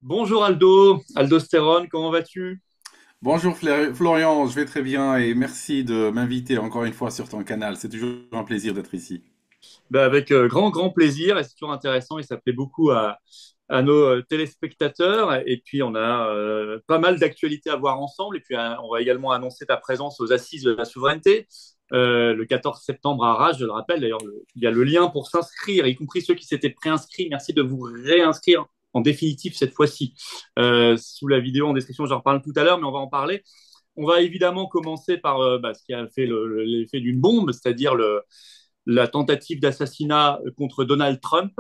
Bonjour Aldo, Aldostérone, comment vas-tu? Bonjour Florian, je vais très bien et merci de m'inviter encore une fois sur ton canal. C'est toujours un plaisir d'être ici. Avec grand plaisir, et c'est toujours intéressant et ça plaît beaucoup à nos téléspectateurs. Et puis on a pas mal d'actualités à voir ensemble. Et puis on va également annoncer ta présence aux Assises de la souveraineté le 14 septembre à Arras, je le rappelle. D'ailleurs, il y a le lien pour s'inscrire, y compris ceux qui s'étaient préinscrits. Merci de vous réinscrire en définitive cette fois-ci. Sous la vidéo en description, j'en reparle tout à l'heure, mais on va en parler. On va évidemment commencer par ce qui a fait l'effet d'une bombe, c'est-à-dire la tentative d'assassinat contre Donald Trump.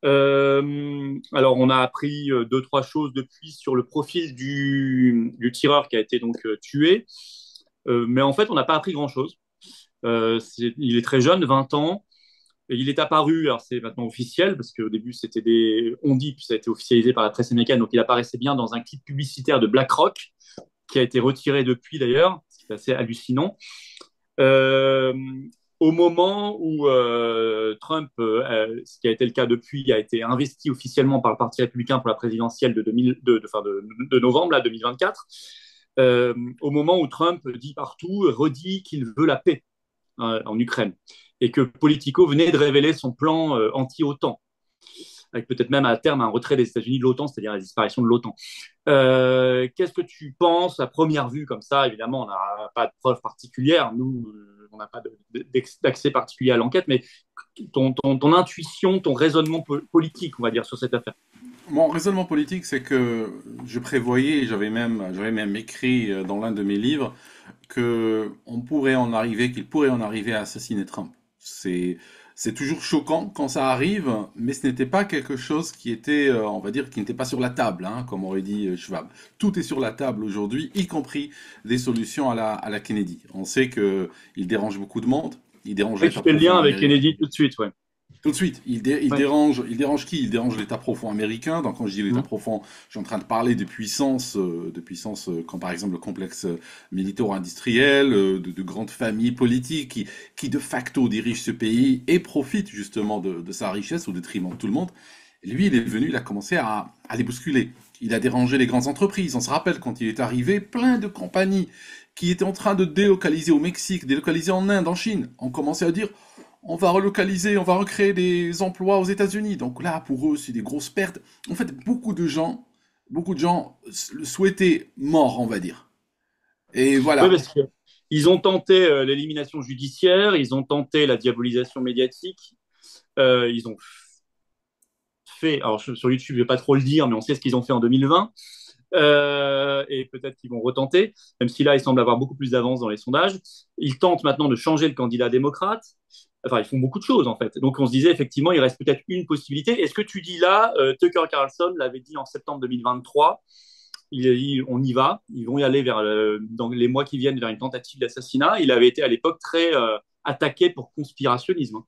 Alors, on a appris deux, trois choses depuis sur le profil du tireur qui a été donc tué. Mais en fait, on n'a pas appris grand-chose. Il est très jeune, 20 ans. Et il est apparu, alors c'est maintenant officiel, parce qu'au début c'était des on-dit, puis ça a été officialisé par la presse américaine, donc il apparaissait bien dans un clip publicitaire de BlackRock, qui a été retiré depuis d'ailleurs, c'est assez hallucinant. Euh, Au moment où Trump, ce qui a été le cas depuis, a été investi officiellement par le Parti républicain pour la présidentielle de novembre là, 2024, au moment où Trump dit partout, redit qu'il veut la paix en Ukraine et que Politico venait de révéler son plan anti-OTAN, avec peut-être même à terme un retrait des États-Unis de l'OTAN, c'est-à-dire la disparition de l'OTAN. Qu'est-ce que tu penses à première vue comme ça? Évidemment, on n'a pas de preuves particulières, nous, on n'a pas d'accès particulier à l'enquête, mais ton intuition, ton raisonnement politique, on va dire, sur cette affaire. Mon raisonnement politique, c'est que je prévoyais, j'avais même écrit dans l'un de mes livres, qu'il pourrait en arriver à assassiner Trump. C'est toujours choquant quand ça arrive, mais ce n'était pas quelque chose qui était, on va dire, qui n'était pas sur la table, hein, comme aurait dit Schwab. Tout est sur la table aujourd'hui, y compris des solutions à la Kennedy. On sait que il dérange beaucoup de monde, il dérange Oui, tu l'État fais le lien profond avec américain. Kennedy tout de suite, ouais. Tout de suite, Ouais. il dérange qui? Il dérange l'État profond américain. Donc, quand je dis l'État Mmh. profond, je suis en train de parler de puissance, comme par exemple le complexe militaro-industriel, de grandes familles politiques qui de facto dirigent ce pays et profitent justement de sa richesse au détriment de tout le monde. Et lui, il est venu, il a commencé à les bousculer. Il a dérangé les grandes entreprises. On se rappelle quand il est arrivé, plein de compagnies qui étaient en train de délocaliser au Mexique, délocaliser en Inde, en Chine, ont commencé à dire on va relocaliser, on va recréer des emplois aux États-Unis. Donc là, pour eux, c'est des grosses pertes. En fait, beaucoup de gens le souhaitaient mort, on va dire. Et Oui, voilà. parce qu'ils ont tenté l'élimination judiciaire, ils ont tenté la diabolisation médiatique, ils ont fait, alors sur YouTube, je ne vais pas trop le dire, mais on sait ce qu'ils ont fait en 2020. Et peut-être qu'ils vont retenter, même si là, ils semblent avoir beaucoup plus d'avance dans les sondages. Ils tentent maintenant de changer le candidat démocrate. Enfin, ils font beaucoup de choses, en fait. Donc, on se disait, effectivement, il reste peut-être une possibilité. Et ce que tu dis là, Tucker Carlson l'avait dit en septembre 2023, il a dit, on y va, ils vont y aller dans les mois qui viennent vers une tentative d'assassinat. Il avait été à l'époque très attaqué pour conspirationnisme.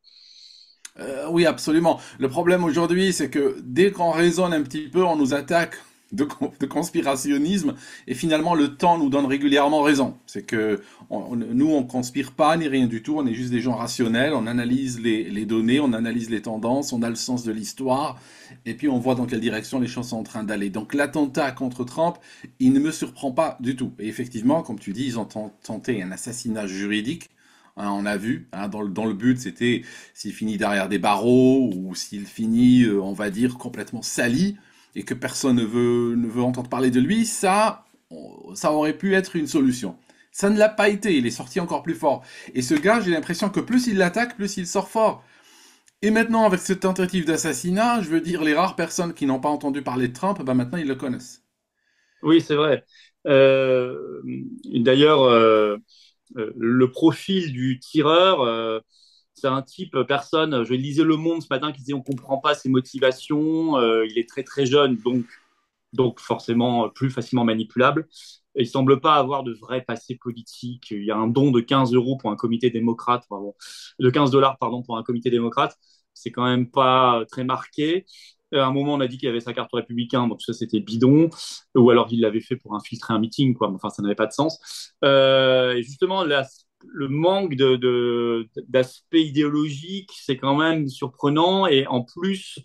Oui, absolument. Le problème aujourd'hui, c'est que dès qu'on raisonne un petit peu, on nous attaque de conspirationnisme et finalement le temps nous donne régulièrement raison. C'est que nous, on conspire pas ni rien du tout, on est juste des gens rationnels, on analyse les données, on analyse les tendances, on a le sens de l'histoire et puis on voit dans quelle direction les choses sont en train d'aller. Donc l'attentat contre Trump, il ne me surprend pas du tout. Et effectivement, comme tu dis, ils ont tenté un assassinat juridique. Hein, on a vu, hein, dans le but, c'était s'il finit derrière des barreaux ou s'il finit, on va dire, complètement sali et que personne ne veut entendre parler de lui, ça aurait pu être une solution. Ça ne l'a pas été, il est sorti encore plus fort. Et ce gars, j'ai l'impression que plus il l'attaque, plus il sort fort. Et maintenant, avec cette tentative d'assassinat, je veux dire, les rares personnes qui n'ont pas entendu parler de Trump, ben maintenant ils le connaissent. Oui, c'est vrai. Euh, D'ailleurs, le profil du tireur, c'est un type, personne, je lisais Le Monde ce matin qui disait on comprend pas ses motivations, il est très très jeune, donc forcément plus facilement manipulable. Et il semble pas avoir de vrai passé politique. Il y a un don de 15 euros pour un comité démocrate, pardon, de 15 dollars pardon, pour un comité démocrate. C'est quand même pas très marqué. À un moment, on a dit qu'il avait sa carte républicain, donc ça c'était bidon, ou alors il l'avait fait pour infiltrer un meeting, quoi. Enfin, ça n'avait pas de sens. Et justement, le manque d'aspect idéologique, c'est quand même surprenant. Et en plus,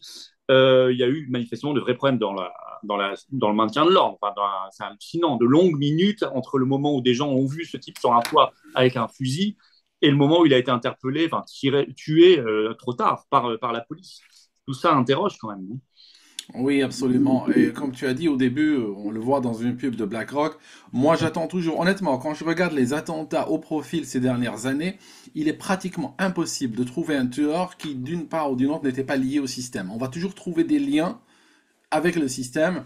il y a eu manifestement de vrais problèmes dans le maintien de l'ordre. Enfin, c'est hallucinant, de longues minutes entre le moment où des gens ont vu ce type sur un toit avec un fusil et le moment où il a été interpellé, enfin tué trop tard par la police. Tout ça interroge quand même. Oui, absolument. Et comme tu as dit au début, on le voit dans une pub de BlackRock. Moi, j'attends toujours, honnêtement, quand je regarde les attentats au profil ces dernières années, il est pratiquement impossible de trouver un tueur qui, d'une part ou d'une autre, n'était pas lié au système. On va toujours trouver des liens avec le système.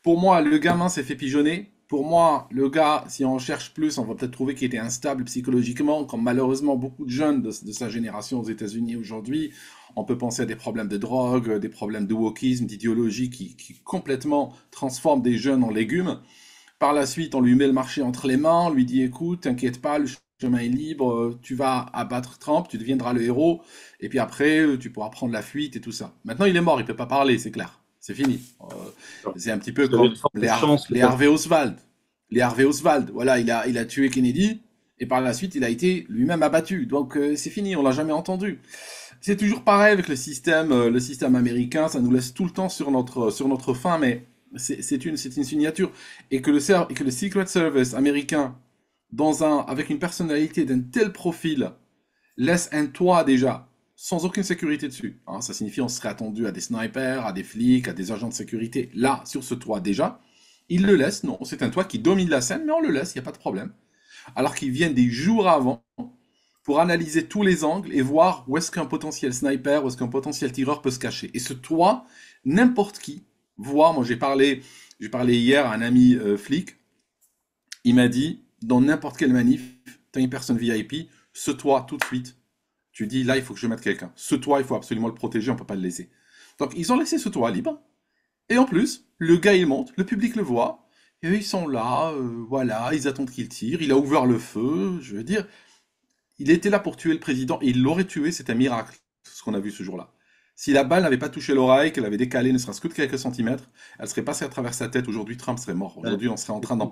Pour moi, le gamin s'est fait pigeonner. Pour moi, le gars, si on cherche plus, on va peut-être trouver qu'il était instable psychologiquement, comme malheureusement beaucoup de jeunes de sa génération aux États-Unis aujourd'hui. On peut penser à des problèmes de drogue, des problèmes de wokisme, d'idéologie qui complètement transforment des jeunes en légumes. Par la suite, on lui met le marché entre les mains, on lui dit écoute, t'inquiète pas, le chemin est libre, tu vas abattre Trump, tu deviendras le héros, et puis après, tu pourras prendre la fuite et tout ça. Maintenant, il est mort, il peut pas parler, c'est clair. C'est fini. C'est un petit peu Vous avez comme de fortes chances. Les Harvey Oswald. Les Harvey Oswald, voilà, il a tué Kennedy, et par la suite, il a été lui-même abattu. Donc, c'est fini, on l'a jamais entendu. C'est toujours pareil avec le système américain, ça nous laisse tout le temps sur notre faim, mais c'est une signature. Et que le Secret Service américain, avec une personnalité d'un tel profil, laisse un toit déjà, sans aucune sécurité dessus. Hein, ça signifie on serait attendu à des snipers, à des flics, à des agents de sécurité, là, sur ce toit déjà. Il le laisse, non, c'est un toit qui domine la scène, mais on le laisse, il n'y a pas de problème. Alors qu'ils viennent des jours avant pour analyser tous les angles et voir où est-ce qu'un potentiel sniper, où est-ce qu'un potentiel tireur peut se cacher. Et ce toit, n'importe qui voit, moi j'ai parlé hier à un ami flic, il m'a dit, dans n'importe quelle manif, t'as une personne VIP, ce toit tout de suite, tu dis là il faut que je mette quelqu'un. Ce toit il faut absolument le protéger, on peut pas le laisser. Donc ils ont laissé ce toit libre. Et en plus, le gars il monte, le public le voit, et eux ils sont là, voilà, ils attendent qu'il tire, il a ouvert le feu, je veux dire, il était là pour tuer le président, et il l'aurait tué, c'est un miracle, ce qu'on a vu ce jour-là. Si la balle n'avait pas touché l'oreille, qu'elle avait décalé ne serait-ce que de quelques centimètres, elle serait passée à travers sa tête. Aujourd'hui, Trump serait mort. Aujourd'hui, on serait en train d'en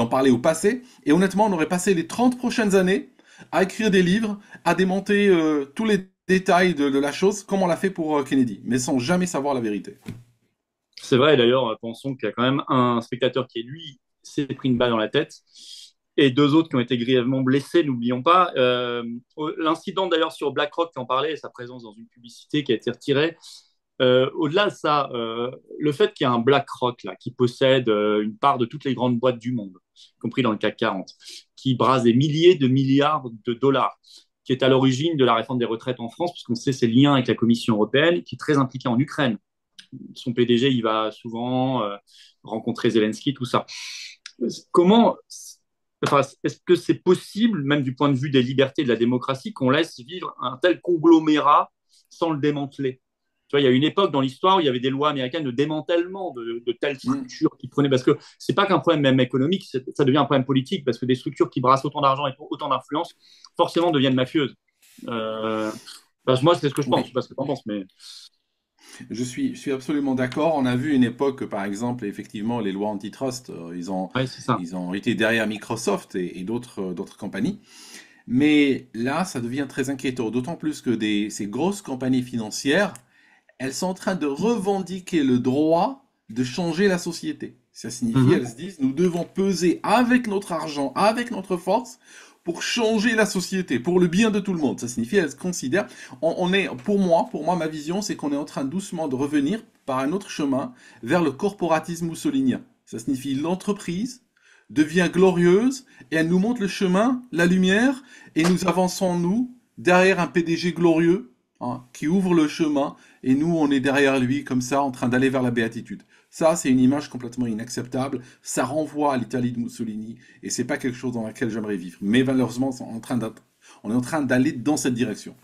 parler au passé. Et honnêtement, on aurait passé les 30 prochaines années à écrire des livres, à démonter tous les détails de la chose, comme on l'a fait pour Kennedy, mais sans jamais savoir la vérité. C'est vrai, d'ailleurs, pensons qu'il y a quand même un spectateur qui, lui, s'est pris une balle dans la tête et deux autres qui ont été grièvement blessés, n'oublions pas. L'incident d'ailleurs sur BlackRock qui en parlait, sa présence dans une publicité qui a été retirée. Au-delà de ça, le fait qu'il y a un BlackRock là, qui possède une part de toutes les grandes boîtes du monde, y compris dans le CAC 40, qui brasse des milliers de milliards de dollars, qui est à l'origine de la réforme des retraites en France, puisqu'on sait ses liens avec la Commission européenne, qui est très impliqué en Ukraine. Son PDG, il va souvent rencontrer Zelensky, tout ça. Comment, enfin, est-ce que c'est possible, même du point de vue des libertés et de la démocratie, qu'on laisse vivre un tel conglomérat sans le démanteler? Tu vois, il y a une époque dans l'histoire où il y avait des lois américaines de démantèlement de telles Mm. structures qui prenaient, parce que c'est pas qu'un problème même économique, ça devient un problème politique, parce que des structures qui brassent autant d'argent et autant d'influence, forcément deviennent mafieuses. Moi, c'est ce que je pense, je sais Oui. pas ce que tu en penses, mais Je suis absolument d'accord. On a vu une époque, par exemple, effectivement, les lois antitrust, ouais, c'est ça. ils ont été derrière Microsoft et d'autres compagnies. Mais là, ça devient très inquiétant, d'autant plus que ces grosses compagnies financières, elles sont en train de revendiquer le droit de changer la société. Ça signifie, Mhm. elles se disent, nous devons peser avec notre argent, avec notre force, pour changer la société, pour le bien de tout le monde. Ça signifie, elles considèrent, pour moi, ma vision, c'est qu'on est en train doucement de revenir par un autre chemin vers le corporatisme moussolinien. Ça signifie l'entreprise devient glorieuse et elle nous montre le chemin, la lumière, et nous avançons, nous, derrière un PDG glorieux, hein, qui ouvre le chemin, et nous, on est derrière lui, comme ça, en train d'aller vers la béatitude. Ça, c'est une image complètement inacceptable. Ça renvoie à l'Italie de Mussolini, et c'est pas quelque chose dans laquelle j'aimerais vivre. Mais malheureusement, on est en train d'aller dans cette direction.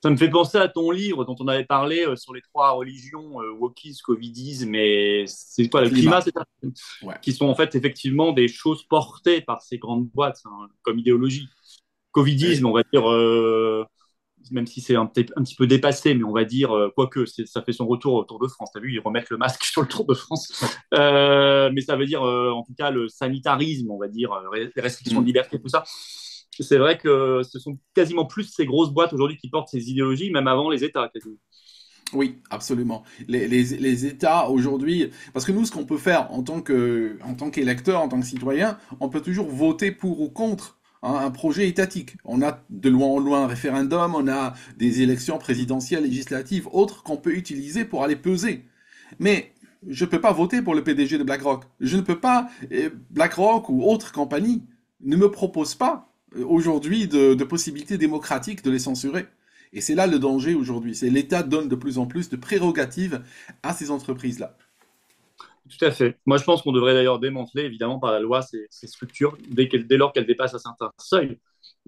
Ça me fait penser à ton livre dont on avait parlé sur les trois religions, wokisme, covidisme, mais c'est quoi le climat, Climat. c'est ça? Ouais. Qui sont en fait effectivement des choses portées par ces grandes boîtes hein, comme idéologie. Covidisme, Et- on va dire, même si c'est un petit peu dépassé, mais on va dire, quoique ça fait son retour au Tour de France. Tu as vu, ils remettent le masque sur le Tour de France. Mais ça veut dire, en tout cas, le sanitarisme, on va dire, les restrictions de Hmm. liberté, tout ça. C'est vrai que ce sont quasiment plus ces grosses boîtes aujourd'hui qui portent ces idéologies, même avant les États. Quasiment. Oui, absolument. Les États aujourd'hui, parce que nous, ce qu'on peut faire en tant qu'électeur, en tant que citoyen, on peut toujours voter pour ou contre un projet étatique. On a de loin en loin un référendum, on a des élections présidentielles, législatives, autres qu'on peut utiliser pour aller peser. Mais je ne peux pas voter pour le PDG de BlackRock. Je ne peux pas, BlackRock ou autre compagnie ne me propose pas aujourd'hui de possibilités démocratiques de les censurer. Et c'est là le danger aujourd'hui. C'est l'État donne de plus en plus de prérogatives à ces entreprises-là. Tout à fait. Moi, je pense qu'on devrait d'ailleurs démanteler, évidemment, par la loi, ces structures dès lors qu'elles dépassent un certain seuil,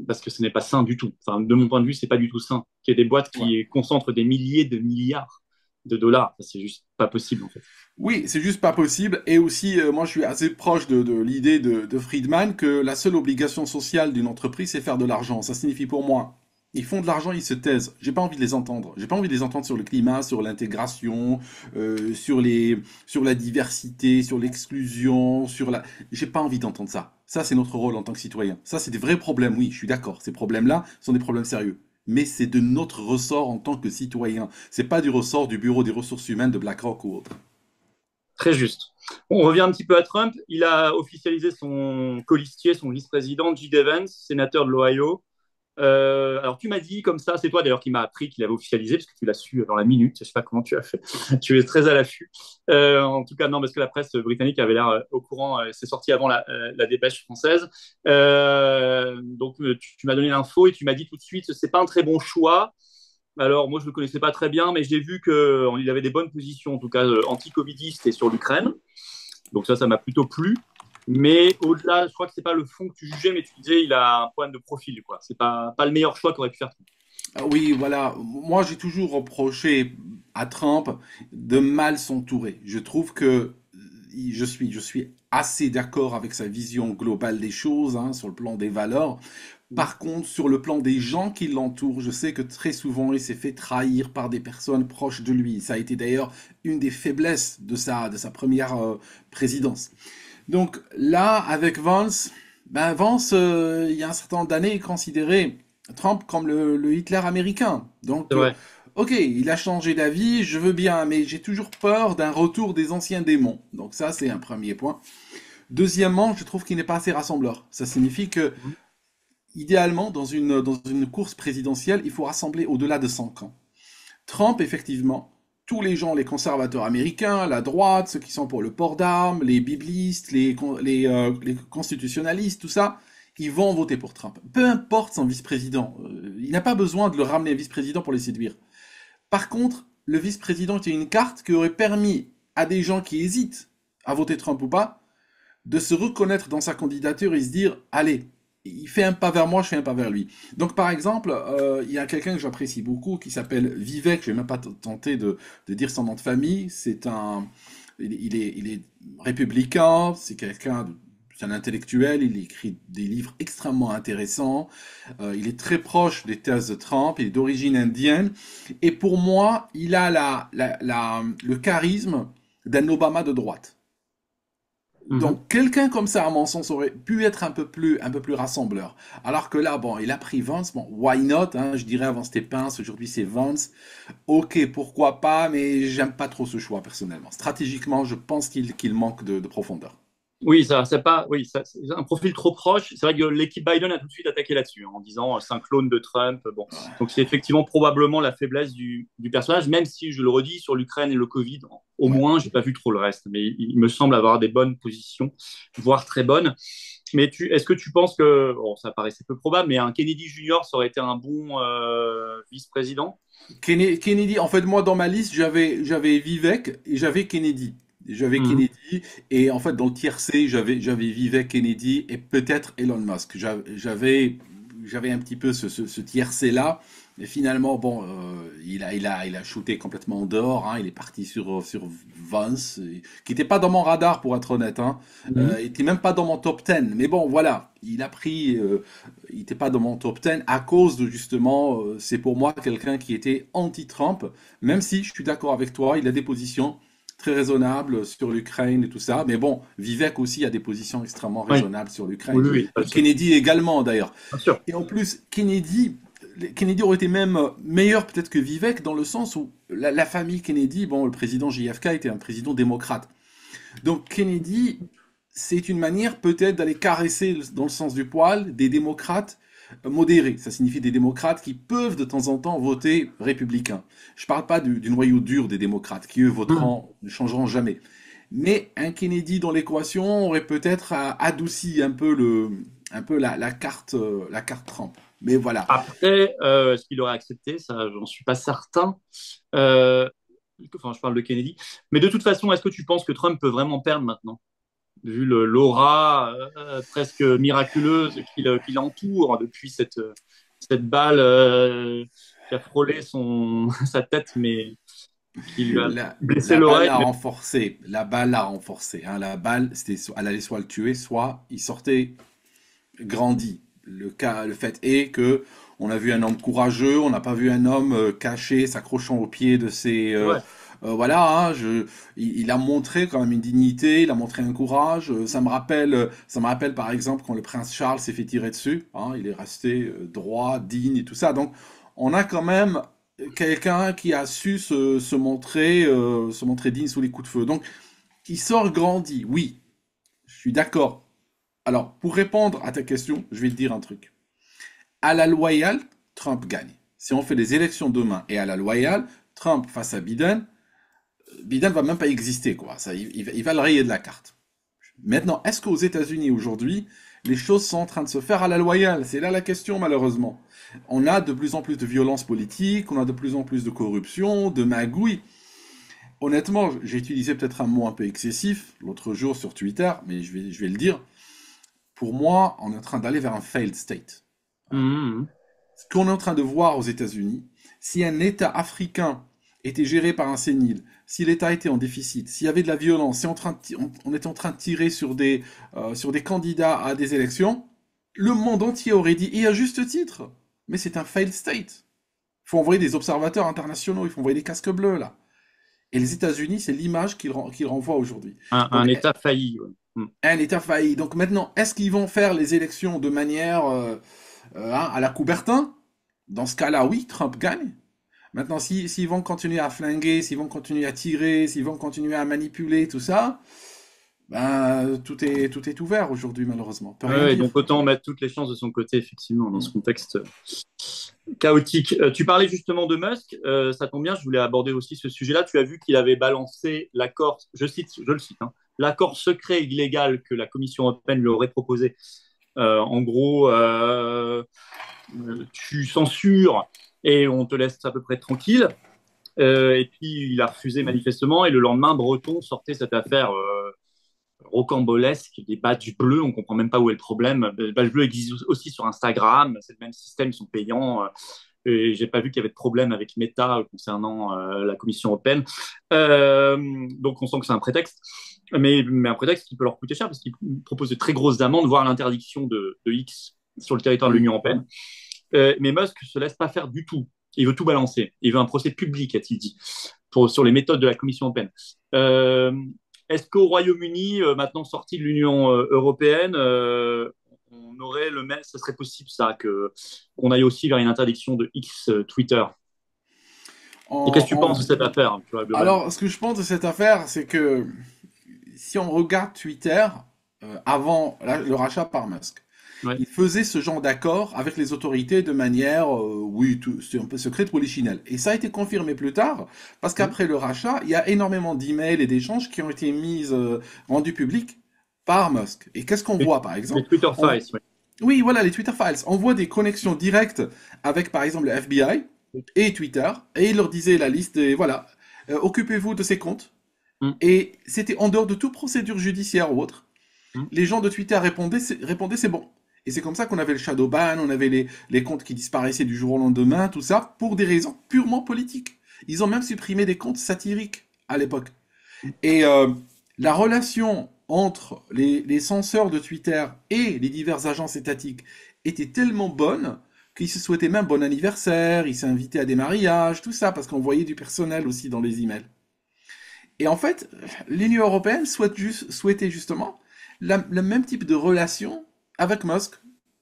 parce que ce n'est pas sain du tout. Enfin, de mon point de vue, c'est pas du tout sain. Qu'il y ait des boîtes Ouais. qui concentrent des milliers de milliards de dollars, c'est juste pas possible, en fait. Oui, c'est juste pas possible. Et aussi, moi, je suis assez proche de l'idée de Friedman que la seule obligation sociale d'une entreprise, c'est faire de l'argent. Ça signifie pour moi, ils font de l'argent, ils se taisent. J'ai pas envie de les entendre. J'ai pas envie de les entendre sur le climat, sur l'intégration, sur la diversité, sur l'exclusion, sur la. J'ai pas envie d'entendre ça. Ça, c'est notre rôle en tant que citoyen. Ça, c'est des vrais problèmes. Oui, je suis d'accord. Ces problèmes-là sont des problèmes sérieux. Mais c'est de notre ressort en tant que citoyen. C'est pas du ressort du Bureau des ressources humaines de BlackRock ou autre. Très juste. On revient un petit peu à Trump. Il a officialisé son colistier, son vice-président, J.D. Vance, sénateur de l'Ohio. Alors, tu m'as dit comme ça, c'est toi d'ailleurs qui m'as appris qu'il avait officialisé, parce que tu l'as su dans la minute. Je ne sais pas comment tu as fait. Tu es très à l'affût. En tout cas, non, parce que la presse britannique avait l'air au courant. C'est sorti avant la dépêche française. Donc, tu m'as donné l'info et tu m'as dit tout de suite, c'est pas un très bon choix. Alors, moi, je ne le connaissais pas très bien, mais j'ai vu qu'il avait des bonnes positions, en tout cas anti-covidistes et sur l'Ukraine. Donc ça m'a plutôt plu. Mais au-delà, je crois que c'est pas le fond que tu jugeais, mais tu disais il a un point de profil, quoi. C'est pas le meilleur choix qu'aurait pu faire Trump. Ah oui, voilà. Moi, j'ai toujours reproché à Trump de mal s'entourer. Je trouve que je suis assez d'accord avec sa vision globale des choses, hein, sur le plan des valeurs. Par contre, sur le plan des gens qui l'entourent, je sais que très souvent, il s'est fait trahir par des personnes proches de lui. Ça a été d'ailleurs une des faiblesses de sa première présidence. Donc là, avec Vance, ben Vance, il y a un certain nombre d'années, il considérait Trump comme le Hitler américain. Donc, C'est vrai. ok, il a changé d'avis, je veux bien, mais j'ai toujours peur d'un retour des anciens démons. Donc ça, c'est un premier point. Deuxièmement, je trouve qu'il n'est pas assez rassembleur. Ça signifie que, idéalement, dans une course présidentielle, il faut rassembler au-delà de 100 camps. Trump, effectivement, tous les gens, les conservateurs américains, la droite, ceux qui sont pour le port d'armes, les biblistes, les constitutionnalistes, tout ça, ils vont voter pour Trump. Peu importe son vice-président. Il n'a pas besoin de le ramener vice-président pour les séduire. Par contre, le vice-président est une carte qui aurait permis à des gens qui hésitent à voter Trump ou pas, de se reconnaître dans sa candidature et se dire, allez, il fait un pas vers moi, je fais un pas vers lui. Donc par exemple, il y a quelqu'un que j'apprécie beaucoup qui s'appelle Vivek, je vais même pas tenter de dire son nom de famille, il est républicain, c'est un intellectuel, il écrit des livres extrêmement intéressants, il est très proche des thèses de Trump, il est d'origine indienne, et pour moi, il a le charisme d'un Obama de droite. Mhm. Donc, quelqu'un comme ça, à mon sens, aurait pu être un peu plus rassembleur. Alors que là, bon, il a pris Vance, bon, why not, hein, je dirais avant c'était Pence, aujourd'hui c'est Vance. Ok, pourquoi pas, mais j'aime pas trop ce choix personnellement. Stratégiquement, je pense qu'il manque de profondeur. Oui, ça, c'est pas, oui, ça, c'est un profil trop proche. C'est vrai que l'équipe Biden a tout de suite attaqué là-dessus, hein, en disant c'est un clone de Trump. Bon, donc c'est effectivement probablement la faiblesse du personnage, même si je le redis sur l'Ukraine et le Covid, au Ouais. moins j'ai pas vu trop le reste, mais il me semble avoir des bonnes positions, voire très bonnes. Mais est-ce que tu penses que, bon, ça paraissait peu probable, mais un Kennedy Junior ça aurait été un bon vice-président? Kennedy, en fait, moi, dans ma liste, j'avais Vivek et j'avais Kennedy. J'avais Mhm. Kennedy et en fait, dans le tiercé, j'avais Vivek, Kennedy et peut-être Elon Musk. J'avais un petit peu ce tiercé-là. Et finalement, bon, il a shooté complètement en dehors, hein. Il est parti sur Vance, qui n'était pas dans mon radar, pour être honnête, hein. Mhm. Il n'était même pas dans mon top 10. Mais bon, voilà, il n'était pas dans mon top 10 à cause de justement, c'est pour moi quelqu'un qui était anti-Trump, même si je suis d'accord avec toi, il a des positions très raisonnables sur l'Ukraine et tout ça. Mais bon, Vivek aussi a des positions extrêmement Oui, raisonnables sur oui, l'Ukraine. oui, oui, Et Kennedy également, d'ailleurs. bien sûr. Et en plus, Kennedy, les Kennedy auraient été même meilleurs peut-être que Vivek dans le sens où la famille Kennedy, bon, le président JFK était un président démocrate. Donc Kennedy, c'est une manière peut-être d'aller caresser dans le sens du poil des démocrates modérés. Ça signifie des démocrates qui peuvent de temps en temps voter républicain. Je ne parle pas du noyau dur des démocrates qui eux voteront, ne changeront jamais. Mais un Kennedy dans l'équation aurait peut-être adouci un peu la carte Trump. Mais voilà. Après, est-ce qu'il aurait accepté? Ça, j'en suis pas certain. Euh, enfin, je parle de Kennedy. Mais de toute façon, est-ce que tu penses que Trump peut vraiment perdre maintenant, vu l'aura presque miraculeuse qui l'entoure depuis cette balle qui a frôlé sa tête, mais qui lui a blessé La balle l'oreille. l'a Mais renforcé. La balle l'a renforcé. Hein. La balle, elle allait soit le tuer, soit il sortait grandi. Le fait est que on a vu un homme courageux, on n'a pas vu un homme caché, s'accrochant au pied de ses. ouais, Voilà, hein, il a montré quand même une dignité, il a montré un courage. Ça me rappelle par exemple quand le prince Charles s'est fait tirer dessus. Hein, il est resté droit, digne et tout ça. Donc, on a quand même quelqu'un qui a su se montrer digne sous les coups de feu. Donc, il sort grandi. Oui, je suis d'accord. Alors, pour répondre à ta question, je vais te dire un truc. À la loyale, Trump gagne. Si on fait des élections demain et à la loyale, Trump face à Biden, Biden va même pas exister, quoi. Ça, il va le rayer de la carte. Maintenant, est-ce qu'aux États-Unis aujourd'hui, les choses sont en train de se faire à la loyale? C'est là la question, malheureusement. On a de plus en plus de violence politique, on a de plus en plus de corruption, de magouilles. Honnêtement, j'ai utilisé peut-être un mot un peu excessif l'autre jour sur Twitter, mais je vais le dire. Pour moi, on est en train d'aller vers un failed state. mhm. Ce qu'on est en train de voir aux États-Unis, si un État africain était géré par un sénile, si l'État était en déficit, s'il y avait de la violence, si on était en train de tirer sur des candidats à des élections, le monde entier aurait dit, et à juste titre, mais c'est un failed state. Il faut envoyer des observateurs internationaux, il faut envoyer des casques bleus, là. Et les États-Unis, c'est l'image qu'ils renvoient aujourd'hui. Un Donc, État failli. Ouais. un État failli. Donc maintenant, est-ce qu'ils vont faire les élections de manière hein, à la Coubertin? Dans ce cas-là, oui, Trump gagne. S'ils vont continuer à flinguer, s'ils vont continuer à tirer, s'ils vont continuer à manipuler, tout ça, ben, tout est ouvert aujourd'hui, malheureusement. On peut Ouais, rien ouais, dire. donc autant mettre toutes les chances de son côté, effectivement, dans ce contexte chaotique. Tu parlais justement de Musk, ça tombe bien, je voulais aborder aussi ce sujet-là. Tu as vu qu'il avait balancé l'accord, je le cite, hein, l'accord secret et illégal que la Commission européenne lui aurait proposé. En gros, tu censures et on te laisse à peu près tranquille. Et puis il a refusé manifestement, et le lendemain, Breton sortait cette affaire rocambolesque, des badges bleus, on comprend même pas où est le problème. Les badges bleus existent aussi sur Instagram, c'est le même système, ils sont payants. Et j'ai pas vu qu'il y avait de problème avec Meta concernant la Commission européenne. Donc on sent que c'est un prétexte, mais un prétexte qui peut leur coûter cher parce qu'ils proposent de très grosses amendes, voire l'interdiction de X sur le territoire de l'Union Mm. européenne. Mais Musk se laisse pas faire du tout. Il veut tout balancer. Il veut un procès public, a-t-il dit, sur les méthodes de la Commission européenne. Euh, Est-ce qu'au Royaume-Uni, maintenant sorti de l'Union européenne, on aurait le même, ça serait possible ça, qu'on aille aussi vers une interdiction de X Twitter? Et qu'est-ce que tu penses de En- cette affaire, tu vois, globalement? Alors, ce que je pense de cette affaire, c'est que si on regarde Twitter, avant le rachat par Musk, Ouais. il faisait ce genre d'accord avec les autorités de manière, oui, c'est un peu secrète polichinelle. Et ça a été confirmé plus tard, parce Mmh. qu'après le rachat, il y a énormément d'emails et d'échanges qui ont été rendus publics par Musk. Et qu'est-ce qu'on Les, voit, par les exemple? Twitter On- Files, ouais. Oui, voilà, les Twitter Files. On voit des connexions directes avec, par exemple, le FBI et Twitter, et il leur disait la liste, et voilà, occupez-vous de ces comptes. Mmh. Et c'était en dehors de toute procédure judiciaire ou autre. Mmh. Les gens de Twitter répondaient c'est bon. Et c'est comme ça qu'on avait le shadow ban, on avait les comptes qui disparaissaient du jour au lendemain, tout ça, pour des raisons purement politiques. Ils ont même supprimé des comptes satiriques à l'époque. Et la relation entre les censeurs de Twitter et les diverses agences étatiques était tellement bonne qu'ils se souhaitaient même bon anniversaire, ils s'invitaient à des mariages, tout ça, parce qu'on voyait du personnel aussi dans les emails. Et en fait, l'Union européenne souhaitait justement le même type de relation avec Musk.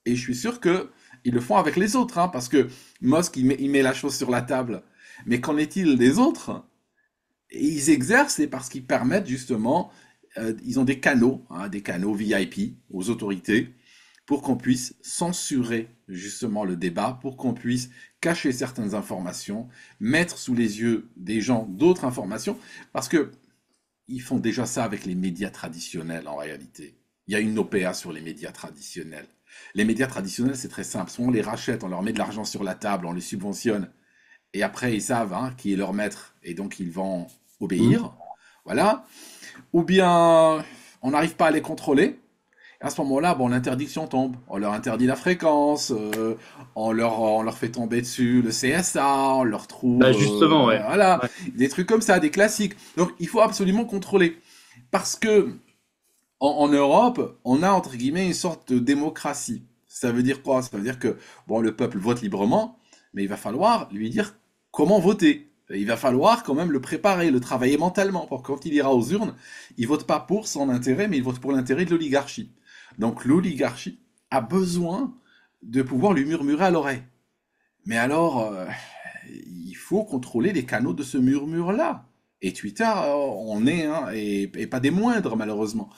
Et je suis sûr que ils le font avec les autres, hein, parce que Musk, il met la chose sur la table. Mais qu'en est-il des autres? Et ils exercent, c'est parce qu'ils permettent justement, ils ont des canaux VIP aux autorités, pour qu'on puisse censurer justement le débat, pour qu'on puisse cacher certaines informations, mettre sous les yeux des gens d'autres informations, parce que ils font déjà ça avec les médias traditionnels en réalité. Il y a une OPA sur les médias traditionnels. Les médias traditionnels, c'est très simple. Soit on les rachète, on leur met de l'argent sur la table, on les subventionne, et après ils savent hein, qui est leur maître, et donc ils vont Mhm. obéir. Voilà. Ou bien on n'arrive pas à les contrôler. Et à ce moment-là, bon, l'interdiction tombe. On leur interdit la fréquence, on leur fait tomber dessus le CSA, on leur trouve, Bah justement, ouais. voilà, Ouais. des trucs comme ça, des classiques. Donc il faut absolument contrôler. Parce que en Europe, on a entre guillemets une sorte de démocratie. Ça veut dire quoi? Ça veut dire que bon, le peuple vote librement, mais il va falloir lui dire comment voter. Il va falloir quand même le préparer, le travailler mentalement pour que quand il ira aux urnes, il vote pas pour son intérêt, mais il vote pour l'intérêt de l'oligarchie. Donc l'oligarchie a besoin de pouvoir lui murmurer à l'oreille. Mais alors, il faut contrôler les canaux de ce murmure-là. Et Twitter on est, hein, et pas des moindres malheureusement.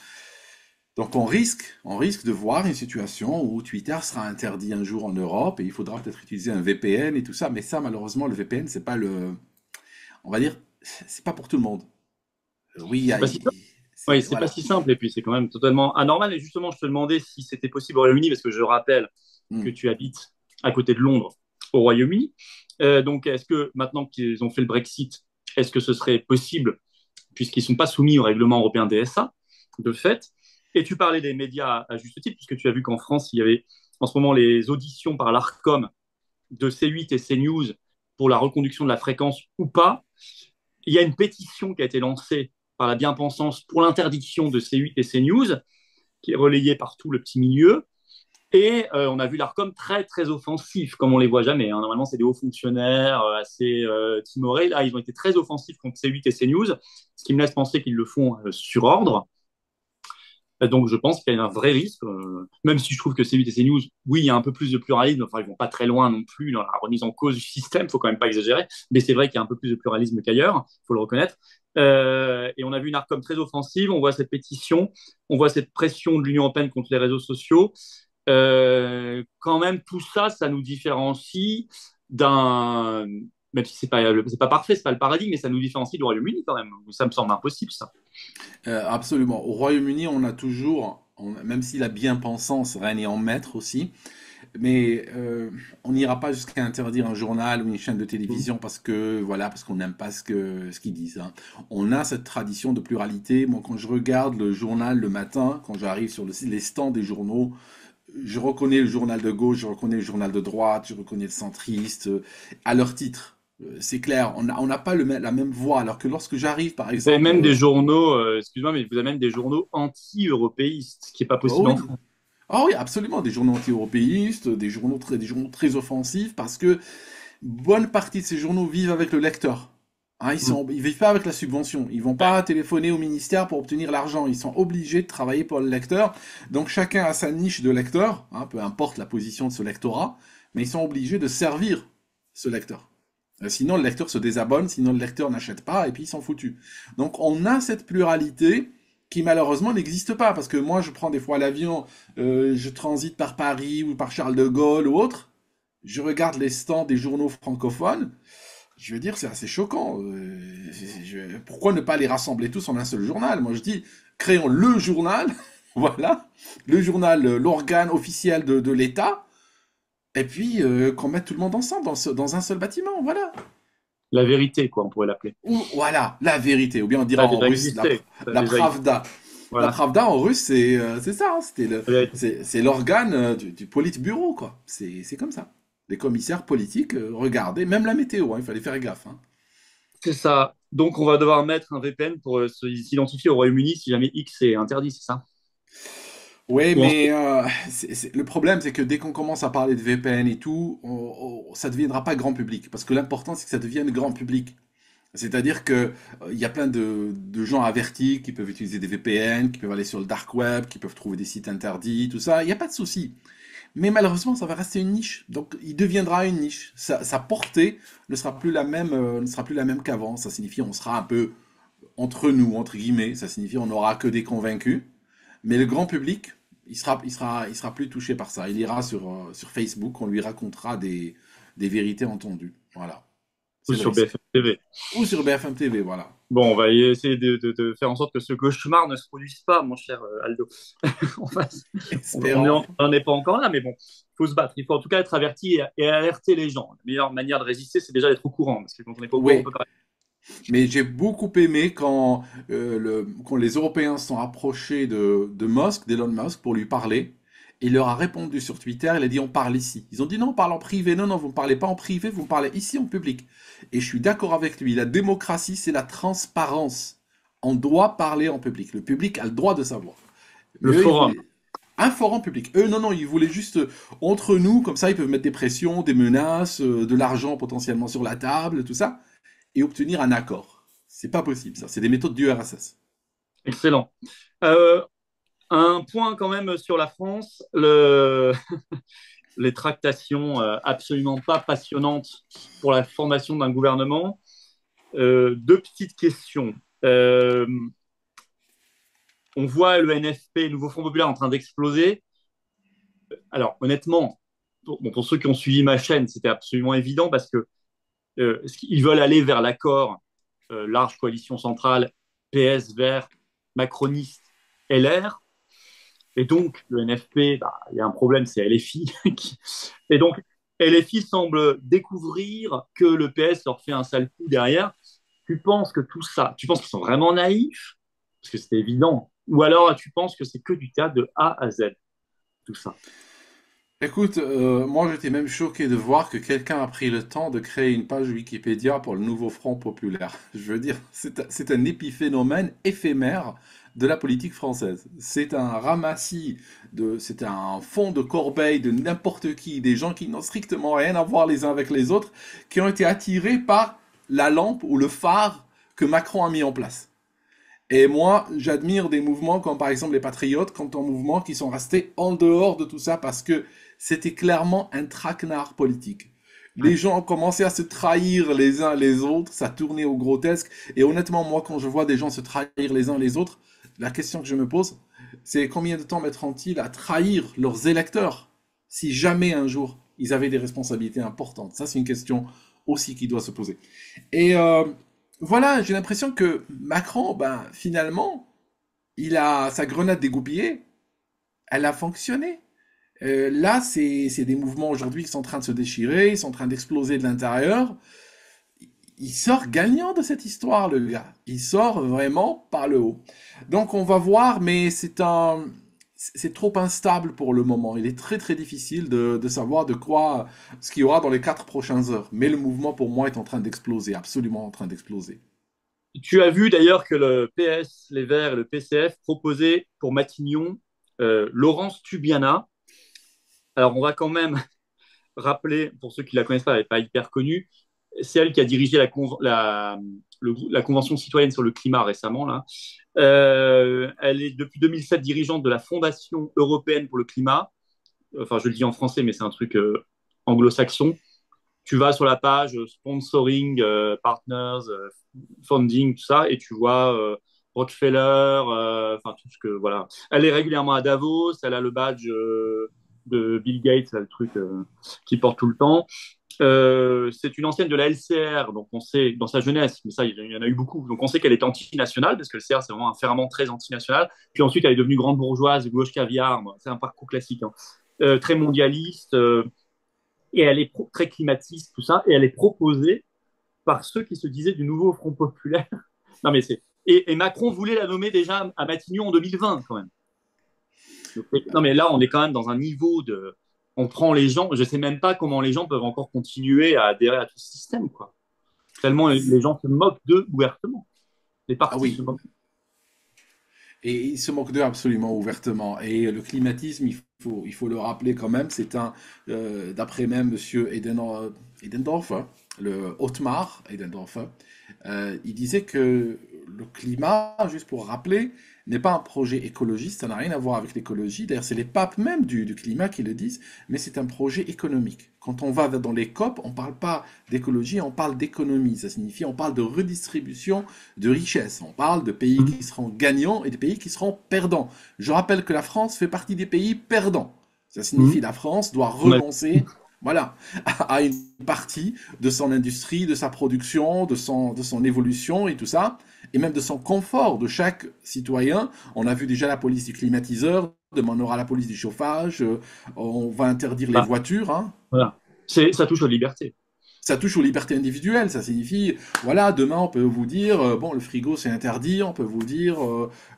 Donc on risque de voir une situation où Twitter sera interdit un jour en Europe et il faudra peut-être utiliser un VPN et tout ça. Mais ça, malheureusement, le VPN, c'est pas le, on va dire, c'est pas pour tout le monde. Oui, C'est pas si simple. Oui, c'est c'est pas voilà. si simple et puis c'est quand même totalement anormal. Et justement, je te demandais si c'était possible au Royaume-Uni parce que je rappelle Hmm. que tu habites à côté de Londres au Royaume-Uni. Donc, est-ce que maintenant qu'ils ont fait le Brexit, est-ce que ce serait possible, puisqu'ils ne sont pas soumis au règlement européen DSA, de fait? Et tu parlais des médias à juste titre, puisque tu as vu qu'en France, il y avait en ce moment les auditions par l'ARCOM de C8 et CNews pour la reconduction de la fréquence ou pas. Il y a une pétition qui a été lancée par la bien-pensance pour l'interdiction de C8 et CNews, qui est relayée par tout le petit milieu. Et on a vu l'ARCOM très, très offensif, comme on les voit jamais, hein. Normalement, c'est des hauts fonctionnaires assez timorés. Là, ils ont été très offensifs contre C8 et CNews, ce qui me laisse penser qu'ils le font sur ordre. Donc, je pense qu'il y a un vrai risque, même si je trouve que C8 et CNews, oui, il y a un peu plus de pluralisme. Enfin, ils vont pas très loin non plus dans la remise en cause du système, faut quand même pas exagérer. Mais c'est vrai qu'il y a un peu plus de pluralisme qu'ailleurs, faut le reconnaître. Et on a vu une ARCOM très offensive. On voit cette pétition, on voit cette pression de l'Union européenne contre les réseaux sociaux. Quand même, tout ça, ça nous différencie d'un, même si c'est pas parfait, c'est pas le paradis, mais ça nous différencie du Royaume-Uni quand même. Ça me semble impossible, ça. Absolument. Au Royaume-Uni, on a toujours, même si la bien-pensance règne en maître aussi, mais on n'ira pas jusqu'à interdire un journal ou une chaîne de Mm. télévision parce que voilà, parce qu'on n'aime pas ce qu'ils disent, hein. On a cette tradition de pluralité. Moi, quand je regarde le journal le matin, quand j'arrive sur les stands des journaux, je reconnais le journal de gauche, je reconnais le journal de droite, je reconnais le centriste à leur titre. C'est clair, on n'a pas la même voix, alors que lorsque j'arrive, par Vous avez exemple, même des journaux, excuse-moi, mais vous avez même des journaux anti-européistes, ce qui n'est pas oh possible en oui, France. ah oui, absolument, des journaux anti-européistes, des journaux très offensifs, parce que bonne partie de ces journaux vivent avec le lecteur. Hein, Mm. ils vivent pas avec la subvention. Ils vont pas téléphoner au ministère pour obtenir l'argent. Ils sont obligés de travailler pour le lecteur. Donc chacun a sa niche de lecteur, hein, peu importe la position de ce lectorat, mais ils sont obligés de servir ce lecteur. Sinon, le lecteur se désabonne, sinon le lecteur n'achète pas, et puis ils sont foutus. Donc on a cette pluralité qui malheureusement n'existe pas, parce que moi je prends des fois l'avion, je transite par Paris ou par Charles de Gaulle ou autre, je regarde les stands des journaux francophones, je veux dire c'est assez choquant. Pourquoi ne pas les rassembler tous en un seul journal? Moi je dis, créons le journal, voilà, le journal, l'organe officiel de l'État, et puis qu'on mette tout le monde ensemble dans un seul bâtiment, voilà. La vérité, quoi, on pourrait l'appeler. Ou voilà, la vérité, ou bien on Ça dira a en déjà russe existé. Ça a la déjà existé. pravda. La Voilà. pravda en russe, c'est ça, hein, La vérité. c'est l'organe du politburo, quoi. C'est comme ça. Les commissaires politiques regardaient, même la météo, hein, il fallait faire gaffe, hein. C'est ça. Donc, on va devoir mettre un VPN pour s'identifier au Royaume-Uni si jamais X est interdit, c'est ça? Ouais, Ou en- mais le problème, c'est que dès qu'on commence à parler de VPN et tout, ça ne deviendra pas grand public. Parce que l'important, c'est que ça devienne grand public. C'est-à-dire que il y a plein de gens avertis qui peuvent utiliser des VPN, qui peuvent aller sur le dark web, qui peuvent trouver des sites interdits, tout ça. Il n'y a pas de souci. Mais malheureusement, ça va rester une niche. Donc, il deviendra une niche. Sa portée ne sera plus la même qu'avant. Ça signifie on sera un peu entre nous, entre guillemets. Ça signifie on n'aura que des convaincus. Mais le grand public, il sera plus touché par ça. Il ira sur Facebook, on lui racontera des vérités entendues. Voilà. Ou C'est le sur risque. BFM TV. Ou sur BFM TV, voilà. Bon, on va essayer de faire en sorte que ce cauchemar ne se produise pas, mon cher Aldo. On va- Espérons. on n'en est pas encore là, mais bon, il faut se battre. Il faut en tout cas être averti et alerter les gens. La meilleure manière de résister, c'est déjà d'être au courant, parce que quand on n'est pas au courant, on Oui, peut pas. mais j'ai beaucoup aimé quand les Européens se sont approchés de Musk, d'Elon Musk, pour lui parler. Il leur a répondu sur Twitter, il a dit on parle ici. Ils ont dit non, on parle en privé. Non, non, vous ne parlez pas en privé, vous me parlez ici en public. Et je suis d'accord avec lui. La démocratie, c'est la transparence. On doit parler en public. Le public a le droit de savoir. Le Mais eux, ils forum. voulaient un forum public. Eux, non, non, ils voulaient juste entre nous, comme ça, ils peuvent mettre des pressions, des menaces, de l'argent potentiellement sur la table, tout ça et obtenir un accord. C'est pas possible, ça. C'est des méthodes du RSS. Excellent. Euh, un point quand même sur la France, les tractations absolument pas passionnantes pour la formation d'un gouvernement. Deux petites questions. Euh, on voit le NFP, Nouveau Front Populaire, en train d'exploser. Alors, honnêtement, pour ceux qui ont suivi ma chaîne, c'était absolument évident parce que ils veulent aller vers l'accord, large coalition centrale, PS, Vert, macroniste, LR. Et donc, le NFP, bah, il y a un problème, c'est LFI. Et donc, LFI semble découvrir que le PS leur fait un sale coup derrière. Tu penses que tout ça, tu penses qu'ils sont vraiment naïfs, parce que c'était évident, ou alors tu penses que c'est que du théâtre de A à Z, tout ça. Écoute, moi j'étais même choqué de voir que quelqu'un a pris le temps de créer une page Wikipédia pour le nouveau Front populaire. Je veux dire, c'est un épiphénomène éphémère de la politique française. C'est un ramassis c'est un fond de corbeille de n'importe qui, des gens qui n'ont strictement rien à voir les uns avec les autres, qui ont été attirés par la lampe ou le phare que Macron a mis en place. Et moi, j'admire des mouvements comme par exemple les Patriotes, comme un mouvement qui sont restés en dehors de tout ça parce que c'était clairement un traquenard politique. Les gens ont commencé à se trahir les uns les autres, ça tournait au grotesque. Et honnêtement, moi, quand je vois des gens se trahir les uns les autres, la question que je me pose, c'est combien de temps mettront-ils à trahir leurs électeurs si jamais un jour ils avaient des responsabilités importantes? Ça, c'est une question aussi qui doit se poser. Et voilà, j'ai l'impression que Macron, ben, finalement, il a sa grenade dégoupillée, elle a fonctionné. Là, c'est des mouvements aujourd'hui qui sont en train de se déchirer, ils sont en train d'exploser de l'intérieur. Il sort gagnant de cette histoire, le gars. Il sort vraiment par le haut. Donc, on va voir, mais c'est trop instable pour le moment. Il est très très difficile de savoir ce qu'il y aura dans les 4 prochaines heures. Mais le mouvement, pour moi, est en train d'exploser, absolument en train d'exploser. Tu as vu d'ailleurs que le PS, les Verts et le PCF proposaient pour Matignon Laurence Tubiana. Alors, on va quand même rappeler, pour ceux qui la connaissent pas, elle n'est pas hyper connue, c'est elle qui a dirigé la Convention citoyenne sur le climat récemment. Là. Elle est depuis 2007 dirigeante de la Fondation européenne pour le climat. Enfin, je le dis en français, mais c'est un truc anglo-saxon. Tu vas sur la page sponsoring, partners, funding, tout ça, et tu vois Rockefeller, enfin tout ce que voilà. Elle est régulièrement à Davos, elle a le badge de Bill Gates, là, le truc qui porte tout le temps. C'est une ancienne de la LCR, donc on sait, dans sa jeunesse, mais ça, il y en a eu beaucoup, donc on sait qu'elle est anti-nationale, parce que le CR, c'est vraiment un ferment très anti-national. Puis ensuite, elle est devenue grande bourgeoise, gauche caviar, bon, c'est un parcours classique, hein. Très mondialiste, et elle est très climatiste, tout ça, et elle est proposée par ceux qui se disaient du nouveau Front populaire. Non, mais c'est. Et Macron voulait la nommer déjà à Matignon en 2020, quand même. Non, mais là, on est quand même dans un niveau de. On prend les gens. Je sais même pas comment les gens peuvent encore continuer à adhérer à tout ce système, quoi. Tellement les gens se moquent d'eux ouvertement. Les Ah partis se oui, moquent. et il se moque d'eux absolument ouvertement. Et le climatisme, il faut le rappeler quand même, d'après même Monsieur Edendorfer, le Otmar Edendorfer, il disait que le climat, juste pour rappeler, n'est pas un projet écologiste, ça n'a rien à voir avec l'écologie. D'ailleurs, c'est les papes même du climat qui le disent, mais c'est un projet économique. Quand on va dans les COP, on ne parle pas d'écologie, on parle d'économie. Ça signifie, on parle de redistribution de richesses. On parle de pays Mhm. qui seront gagnants et de pays qui seront perdants. Je rappelle que la France fait partie des pays perdants. Ça signifie Mhm. que la France doit On a- renoncer, voilà, à une partie de son industrie, de sa production, de son évolution et tout ça, et même de son confort de chaque citoyen. On a vu déjà la police du climatiseur, demain on aura la police du chauffage, on va interdire les ah, voitures, hein. voilà. Ça touche aux libertés. Ça touche aux libertés individuelles, ça signifie, voilà, demain on peut vous dire, bon, le frigo c'est interdit, on peut vous dire,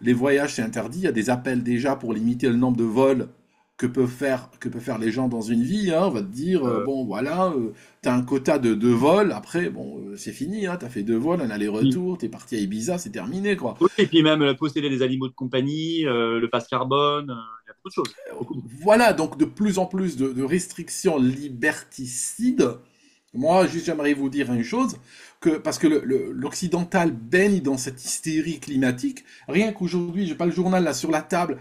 les voyages c'est interdit, il y a des appels déjà pour limiter le nombre de vols que peuvent faire les gens dans une vie, hein. On va te dire, Euh, bon, voilà, t'as un quota de 2 vols, après, bon, c'est fini, hein, t'as fait 2 vols, un oui. aller-retour, t'es parti à Ibiza, c'est terminé, quoi. Oui, et puis même posséder des animaux de compagnie, le passe carbone, il y a beaucoup de choses. Beaucoup, beaucoup. Voilà, donc de plus en plus de restrictions liberticides. Moi, juste, j'aimerais vous dire une chose, parce que l'occidental baigne dans cette hystérie climatique. Rien qu'aujourd'hui, j'ai pas le journal là sur la table,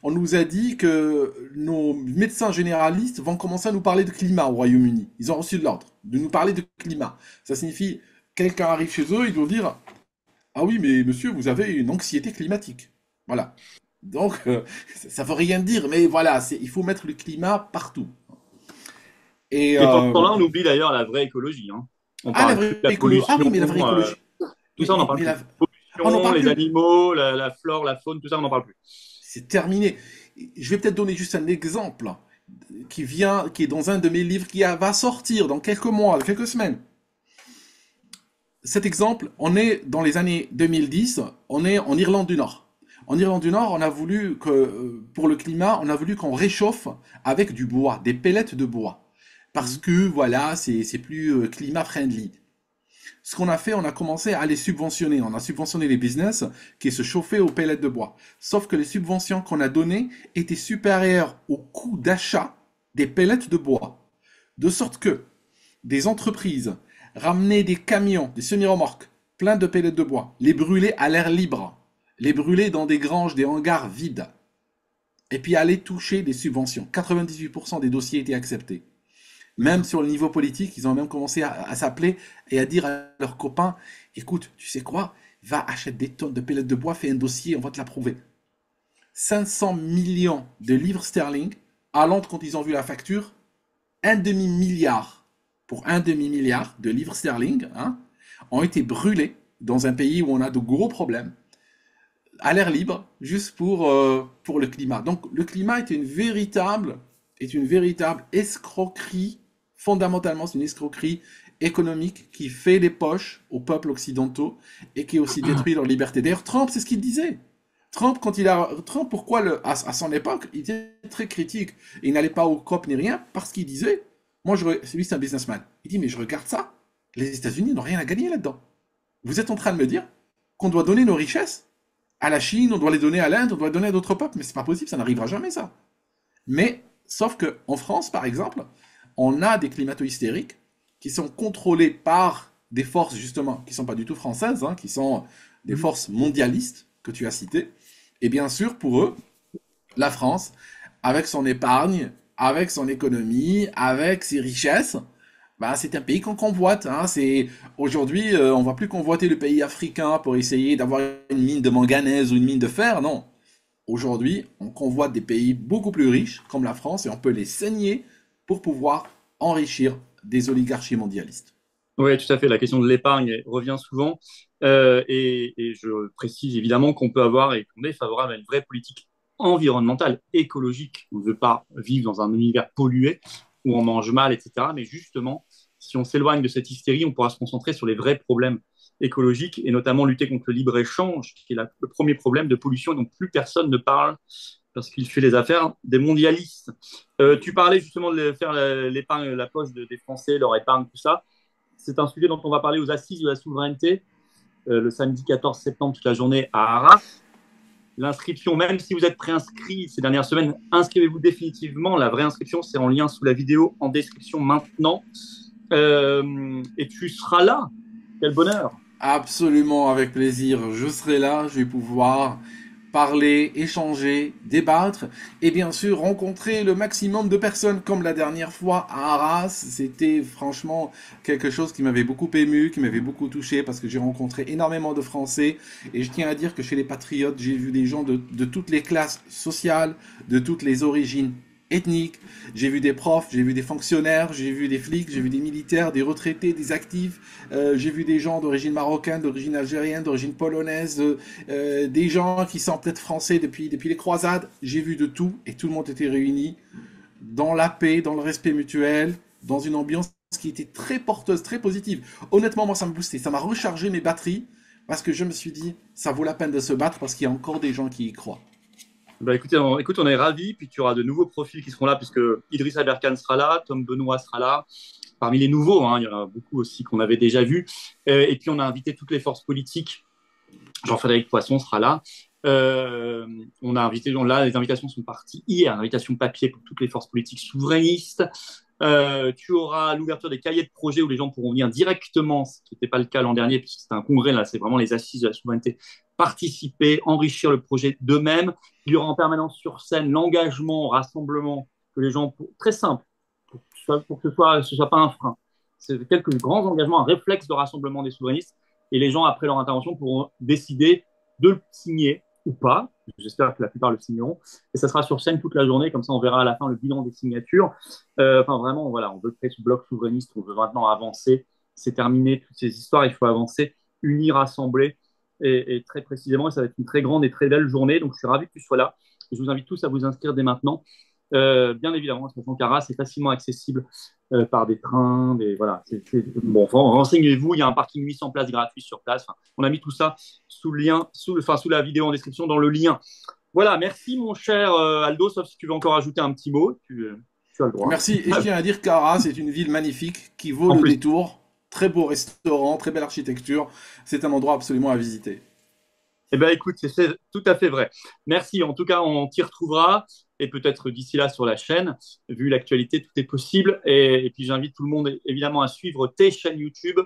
on nous a dit que nos médecins généralistes vont commencer à nous parler de climat au Royaume-Uni. Ils ont reçu de l'ordre de nous parler de climat. Ça signifie, quelqu'un arrive chez eux, ils doivent dire, ah oui, mais monsieur, vous avez une anxiété climatique. Voilà. Donc, ça veut rien dire, mais voilà, il faut mettre le climat partout. Et, Et pendant ce temps-là, on oublie d'ailleurs la vraie écologie, hein. On ah, la parle plus de vraie la écolo. Ah oui, pollution, mais la vraie écologie. tout Mais, ça, on n'en mais, parle mais plus. la... On n'en Pollution, parle les plus. animaux, la flore, la faune, tout ça, on n'en parle plus. C'est terminé. Je vais peut-être donner juste un exemple qui est dans un de mes livres va sortir dans quelques mois, quelques semaines. Cet exemple, on est dans les années 2010, on est en Irlande du Nord. En Irlande du Nord, on a voulu que, pour le climat, on a voulu qu'on réchauffe avec du bois, des pellets de bois. Parce Mhm. que, voilà, c'est plus climat friendly. Ce qu'on a fait, on a commencé à les subventionner. On a subventionné les business qui se chauffaient aux pellets de bois. Sauf que les subventions qu'on a données étaient supérieures au coût d'achat des pellets de bois. De sorte que des entreprises ramenaient des camions, des semi-remorques, pleins de pellets de bois, les brûlaient à l'air libre, les brûlaient dans des granges, des hangars vides, et puis allaient toucher des subventions. 98% des dossiers étaient acceptés. Même sur le niveau politique, ils ont même commencé à s'appeler et à dire à leurs copains, écoute, tu sais quoi, va acheter des tonnes de pellets de bois, fais un dossier, on va te l'approuver. 500 millions de livres sterling, à Londres, quand ils ont vu la facture, un demi-milliard, pour un demi-milliard de livres sterling, hein, ont été brûlés dans un pays où on a de gros problèmes, à l'air libre, juste pour le climat. Donc le climat est une véritable escroquerie. Fondamentalement, c'est une escroquerie économique qui fait les poches aux peuples occidentaux et qui aussi détruit leur liberté. D'ailleurs, Trump, c'est ce qu'il disait. Trump, pourquoi à son époque, il était très critique. Il n'allait pas au COP ni rien parce qu'il disait, lui c'est un businessman. Il dit, mais je regarde ça. Les États-Unis n'ont rien à gagner là-dedans. Vous êtes en train de me dire qu'on doit donner nos richesses à la Chine, on doit les donner à l'Inde, on doit les donner à d'autres peuples, mais c'est pas possible, ça n'arrivera jamais ça. Mais, sauf que en France, par exemple, on a des climato-hystériques qui sont contrôlés par des forces, justement, qui ne sont pas du tout françaises, hein, qui sont des Mhm. forces mondialistes que tu as citées. Et bien sûr, pour eux, la France, avec son épargne, avec son économie, avec ses richesses, bah, c'est un pays qu'on convoite, hein. Aujourd'hui, on va plus convoiter le pays africain pour essayer d'avoir une mine de manganèse ou une mine de fer, non. Aujourd'hui, on convoite des pays beaucoup plus riches, comme la France, et on peut les saigner pour pouvoir enrichir des oligarchies mondialistes. Oui, tout à fait. La question de l'épargne revient souvent. Et je précise évidemment qu'on peut avoir et qu'on est favorable à une vraie politique environnementale, écologique. On ne veut pas vivre dans un univers pollué où on mange mal, etc. Mais justement, si on s'éloigne de cette hystérie, on pourra se concentrer sur les vrais problèmes écologiques et notamment lutter contre le libre-échange, qui est le premier problème de pollution dont plus personne ne parle parce qu'il fait les affaires des mondialistes. Tu parlais justement de faire l'épargne, la poche des Français, leur épargne, tout ça. C'est un sujet dont on va parler aux assises de la souveraineté le samedi 14 septembre toute la journée à Arras. L'inscription, même si vous êtes préinscrit ces dernières semaines, inscrivez-vous définitivement. La vraie inscription, c'est en lien sous la vidéo en description maintenant. Et tu seras là. Quel bonheur. Absolument, avec plaisir. Je serai là, je vais pouvoir parler, échanger, débattre et bien sûr rencontrer le maximum de personnes comme la dernière fois à Arras. C'était franchement quelque chose qui m'avait beaucoup ému, qui m'avait beaucoup touché parce que j'ai rencontré énormément de Français et je tiens à dire que chez les Patriotes, j'ai vu des gens de toutes les classes sociales, de toutes les origines ethniques. J'ai vu des profs, j'ai vu des fonctionnaires, j'ai vu des flics, j'ai vu des militaires, des retraités, des actifs. J'ai vu des gens d'origine marocaine, d'origine algérienne, d'origine polonaise, des gens qui sont peut-être français depuis les croisades. J'ai vu de tout et tout le monde était réuni dans la paix, dans le respect mutuel, dans une ambiance qui était très porteuse, très positive. Honnêtement, moi, ça me boostait, ça m'a rechargé mes batteries parce que je me suis dit, ça vaut la peine de se battre parce qu'il y a encore des gens qui y croient. Bah, écoute, on est ravis. Puis tu auras de nouveaux profils qui seront là, puisque Idriss Aberkan sera là, Tom Benoît sera là. Parmi les nouveaux, hein, il y en a beaucoup aussi qu'on avait déjà vus. Et puis on a invité toutes les forces politiques. Jean-Frédéric Poisson sera là. On a invité, là, les invitations sont parties hier, invitation papier pour toutes les forces politiques souverainistes. Tu auras l'ouverture des cahiers de projet où les gens pourront venir directement, ce qui n'était pas le cas l'an dernier, puisque c'était un congrès, là, c'est vraiment les assises de la souveraineté, participer, enrichir le projet d'eux-mêmes. Il y aura en permanence sur scène l'engagement, rassemblement, que les gens, très simple, pour que ce soit pas un frein. C'est quelques grands engagements, un réflexe de rassemblement des souverainistes, et les gens, après leur intervention, pourront décider de le signer ou pas. J'espère que la plupart le signeront. Et ça sera sur scène toute la journée, comme ça on verra à la fin le bilan des signatures. Enfin vraiment, voilà, on veut créer ce bloc souverainiste, on veut maintenant avancer. C'est terminé toutes ces histoires, il faut avancer, unir, rassembler. Et très précisément, ça va être une très grande et très belle journée. Donc je suis ravi que tu sois là. Je vous invite tous à vous inscrire dès maintenant. Bien évidemment, station Cara, c'est facilement accessible par des trains, voilà. Bon, enfin, renseignez-vous, il y a un parking 800 places gratuit sur place. Enfin, on a mis tout ça sous le lien, sous la vidéo en description, dans le lien. Voilà, merci mon cher Aldo, sauf si tu veux encore ajouter un petit mot, tu as le droit. Merci, et je tiens à dire qu'Arras est une ville magnifique qui vaut En le plus. détour. Très beau restaurant, très belle architecture. C'est un endroit absolument à visiter. Eh bien, écoute, c'est tout à fait vrai. Merci. En tout cas, on t'y retrouvera et peut-être d'ici là sur la chaîne. Vu l'actualité, tout est possible. Et puis, j'invite tout le monde évidemment à suivre tes chaînes YouTube.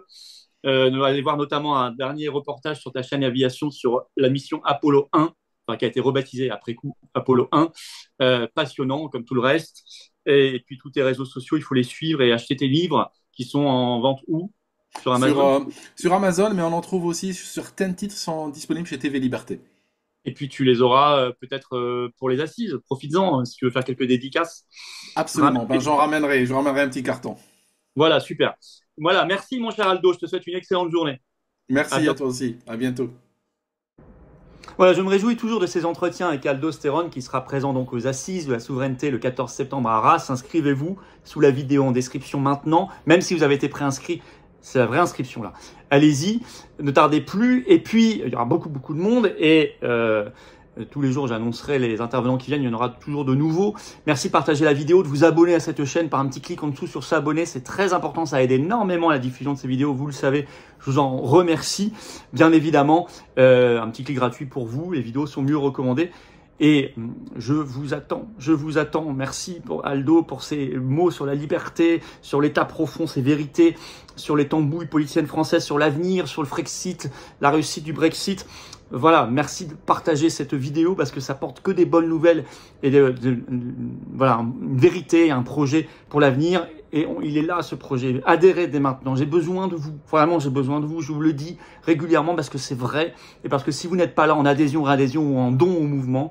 Aller voir notamment un dernier reportage sur ta chaîne Aviation sur la mission Apollo 1, enfin, qui a été rebaptisée après coup Apollo 1. Passionnant comme tout le reste. Et puis, tous tes réseaux sociaux, il faut les suivre et acheter tes livres qui sont en vente où? Sur Sur, Amazon. sur Amazon, mais on en trouve aussi, certains titres sont disponibles chez TV Liberté. Et puis tu les auras peut-être pour les assises. Profites-en si tu veux faire quelques dédicaces. Absolument, ben, je ramènerai un petit carton. Voilà, super. Voilà, merci mon cher Aldo. Je te souhaite une excellente journée. À Merci à bientôt. toi aussi, à bientôt. Voilà, je me réjouis toujours de ces entretiens avec Aldo Stéron qui sera présent donc aux Assises de la Souveraineté le 14 septembre à Arras. Inscrivez-vous sous la vidéo en description maintenant, même si vous avez été préinscrit. C'est la vraie inscription là. Allez-y, ne tardez plus. Et puis, il y aura beaucoup de monde. Et tous les jours, j'annoncerai les intervenants qui viennent. Il y en aura toujours de nouveaux. Merci de partager la vidéo, de vous abonner à cette chaîne par un petit clic en dessous sur s'abonner. C'est très important. Ça aide énormément à la diffusion de ces vidéos. Vous le savez, je vous en remercie. Bien évidemment, un petit clic gratuit pour vous. Les vidéos sont mieux recommandées. Et je vous attends. Merci pour Aldo pour ses mots sur la liberté, sur l'état profond, ses vérités, sur les tambouilles politiciennes françaises, sur l'avenir, sur le Frexit, la réussite du Brexit. Voilà, merci de partager cette vidéo parce que ça porte que des bonnes nouvelles et voilà, une vérité, un projet pour l'avenir. Et il est là, ce projet. Adhérez dès maintenant. J'ai besoin de vous. Vraiment, j'ai besoin de vous. Je vous le dis régulièrement parce que c'est vrai. Et parce que si vous n'êtes pas là en adhésion, réadhésion ou en don au mouvement,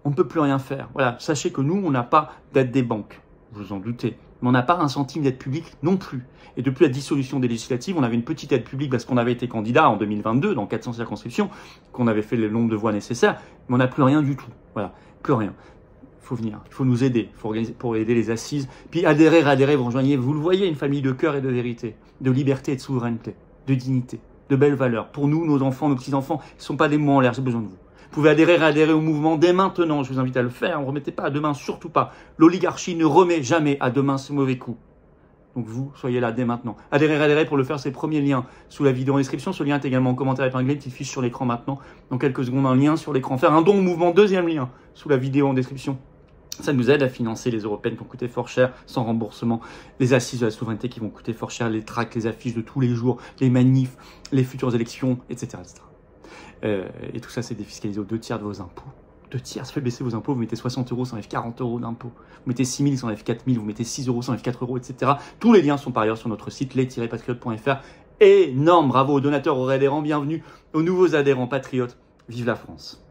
on ne peut plus rien faire. Voilà, sachez que nous, on n'a pas d'aide des banques. Vous vous en doutez. Mais on n'a pas un centime d'aide publique non plus. Et depuis la dissolution des législatives, on avait une petite aide publique parce qu'on avait été candidat en 2022 dans 400 circonscriptions, qu'on avait fait le nombre de voix nécessaires, mais on n'a plus rien du tout. Voilà, plus rien. Il faut venir, il faut nous aider, il faut organiser pour aider les assises. Puis adhérer, vous rejoignez, vous le voyez, une famille de cœur et de vérité, de liberté et de souveraineté, de dignité, de belles valeurs. Pour nous, nos enfants, nos petits-enfants, ils ne sont pas des mots en l'air, j'ai besoin de vous. Vous pouvez adhérer au mouvement dès maintenant, je vous invite à le faire, ne remettez pas à demain, surtout pas. L'oligarchie ne remet jamais à demain ce mauvais coup. Donc vous, soyez là dès maintenant. Adhérez pour le faire, c'est le premier lien sous la vidéo en description. Ce lien est également en commentaire épinglé, une petite fiche sur l'écran maintenant. Dans quelques secondes, un lien sur l'écran. Faire un don au mouvement, deuxième lien sous la vidéo en description. Ça nous aide à financer les européennes qui vont coûter fort cher, sans remboursement, les assises de la souveraineté qui vont coûter fort cher, les tracts, les affiches de tous les jours, les manifs, les futures élections, etc. Et tout ça, c'est défiscalisé aux 2 tiers de vos impôts. 2 tiers, ça fait baisser vos impôts. Vous mettez 60 euros, ça enlève 40 euros d'impôts. Vous mettez 6 000, ça enlève 4 000. Vous mettez 6 euros, ça enlève 4 euros, etc. Tous les liens sont par ailleurs sur notre site, les-patriotes.fr. Énorme bravo aux donateurs, aux adhérents, bienvenue aux nouveaux adhérents patriotes. Vive la France!